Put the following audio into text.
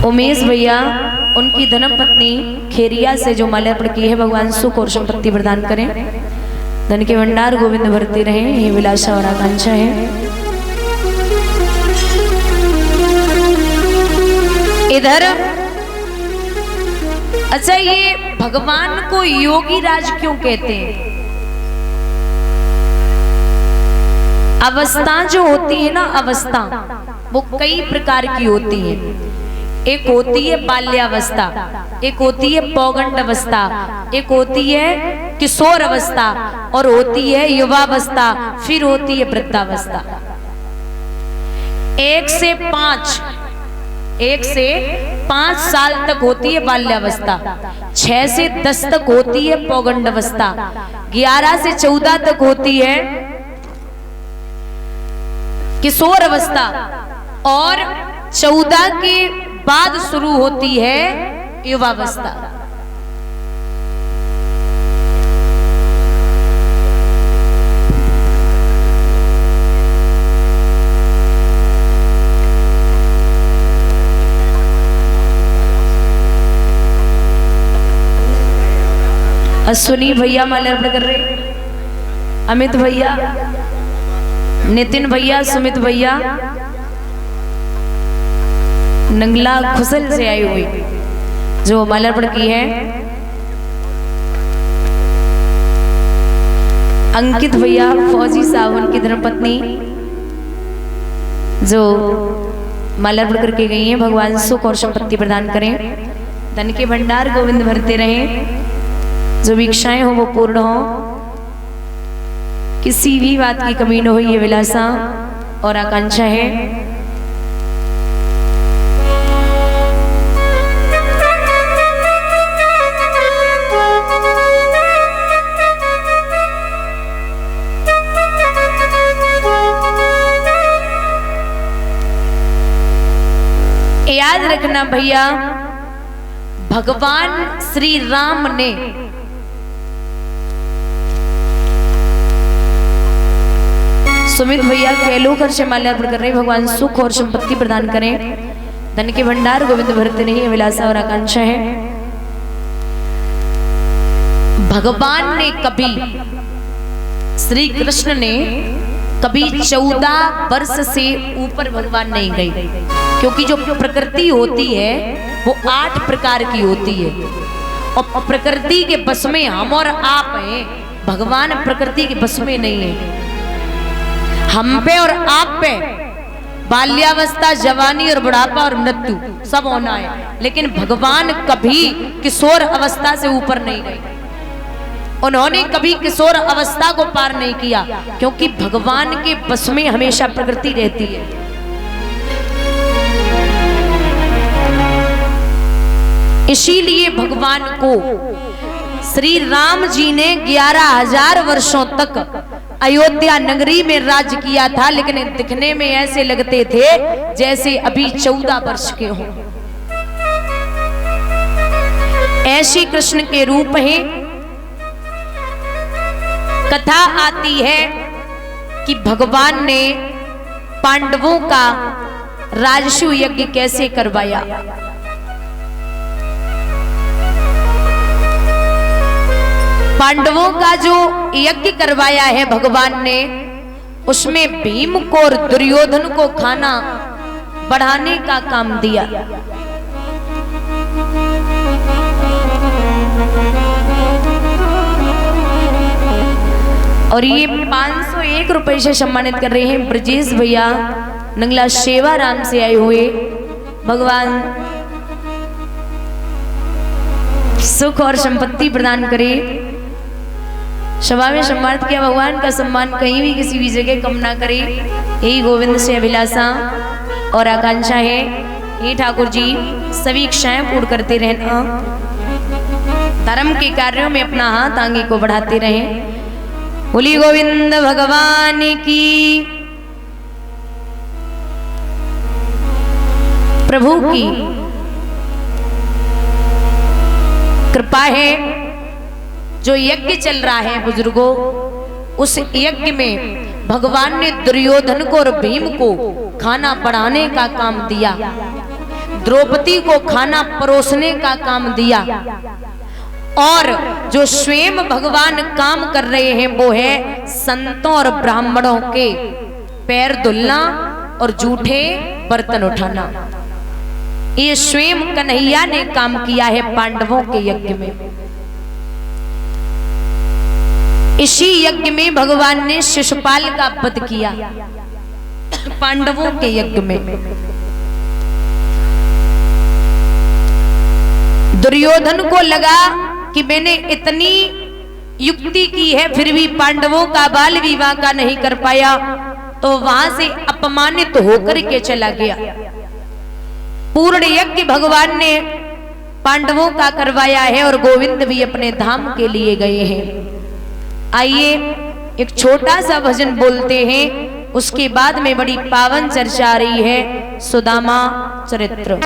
उमेश भैया उनकी धर्मपत्नी खेरिया से जो माल्यार्पण की है, भगवान सुख और संपत्ति प्रदान करें, धन के भंडार गोविंद भरते रहे, ये विलासा और आकांक्षा है। इधर अच्छा, ये भगवान को योगी राज क्यों कहते हैं? अवस्था जो होती है ना, अवस्था वो कई प्रकार की होती है। एक होती है बाल्यावस्था, एक होती है पौगंड अवस्था, एक होती है किशोर अवस्था, और होती है युवावस्था, फिर होती है वृद्धावस्था। 1 से 5 साल तक होती है बाल्यावस्था, 6 से 10 तक होती है पौगंड अवस्था, 11 से 14 तक होती है किशोर अवस्था, और 14 के बाद शुरू होती है युवावस्था। अश्विनी भैया माल्यार्पण कर रहे, अमित भैया, नितिन भैया, सुमित भैया, नंगला खुसल से आई हुई जो माल्यार्पण की है। अंकित भैया, फौजी साहब उनकी धर्मपत्नी जो माल्यार्पण करके गई हैं, भगवान सुख और संपत्ति प्रदान करें, धन के भंडार गोविंद भरते रहें, जो भिक्षाएं हो वो पूर्ण हो, किसी भी बात की कमी न हो, ये विलासा और आकांक्षा है। याद रखना भैया, भगवान श्री राम ने सुमित भैया कैलोकर से माल्यार्पण कर रहे, भगवान सुख और संपत्ति प्रदान करें, धन के भंडार गोविंद भरते नहीं, विलासा और आकांक्षा है। भगवान ने कभी, श्री कृष्ण ने कभी 14 वर्ष से ऊपर भगवान नहीं गए, क्योंकि जो प्रकृति होती है वो 8 प्रकार की होती है, और प्रकृति के बस में हम और आप हैं, भगवान प्रकृति के बस में नहीं है। हम पे और आप पे बाल्यावस्था, जवानी और बुढ़ापा और मृत्यु सब होना है, लेकिन भगवान कभी किशोर अवस्था से ऊपर नहीं गए। उन्होंने कभी किशोर अवस्था को पार नहीं किया, क्योंकि भगवान के बस में हमेशा प्रकृति रहती है। इसीलिए भगवान को श्री राम जी ने 11,000 वर्षों तक अयोध्या नगरी में राज्य किया था, लेकिन दिखने में ऐसे लगते थे जैसे अभी 14 वर्ष के हों। ऐसे कृष्ण के रूप हैं। कथा आती है कि भगवान ने पांडवों का राजसूय यज्ञ कैसे करवाया। पांडवों का जो यज्ञ करवाया है भगवान ने, उसमें भीम को और दुर्योधन को खाना बढ़ाने का काम दिया। और ये 501 रुपए से सम्मानित कर रहे हैं ब्रजेश भैया, नंगला सेवाराम से आए हुए, भगवान सुख और संपत्ति प्रदान करे। सभा में सम्मानित किया, भगवान का सम्मान कहीं भी किसी भी जगह कम ना करे, यही गोविंद से अभिलाषा और आकांक्षा है। हे ठाकुर जी, सभी इच्छाएं पूर्ण करते रहना, धर्म के कार्यों में अपना हाथ आगे को बढ़ाते रहें। बोली गोविंद भगवान की, प्रभु की कृपा है। जो यज्ञ चल रहा है बुजुर्गों, उस यज्ञ में भगवान ने दुर्योधन को और भीम को खाना बढ़ाने का काम दिया। द्रौपदी को खाना परोसने का काम दिया, और जो स्वयं भगवान काम कर रहे हैं वो है संतों और ब्राह्मणों के पैर धुलना और जूठे बर्तन उठाना। ये स्वयं कन्हैया ने काम किया है पांडवों के यज्ञ में। इसी यज्ञ में भगवान ने शिशुपाल का वध किया, पांडवों के यज्ञ में। दुर्योधन को लगा कि मैंने इतनी युक्ति की है फिर भी पांडवों का बाल विवाह का नहीं कर पाया, तो वहां से अपमानित होकर के चला गया। पूर्ण यज्ञ भगवान ने पांडवों का करवाया है और गोविंद भी अपने धाम के लिए गए हैं। आइए एक छोटा सा भजन बोलते हैं, उसके बाद में बड़ी पावन चर्चा आ रही है सुदामा चरित्र।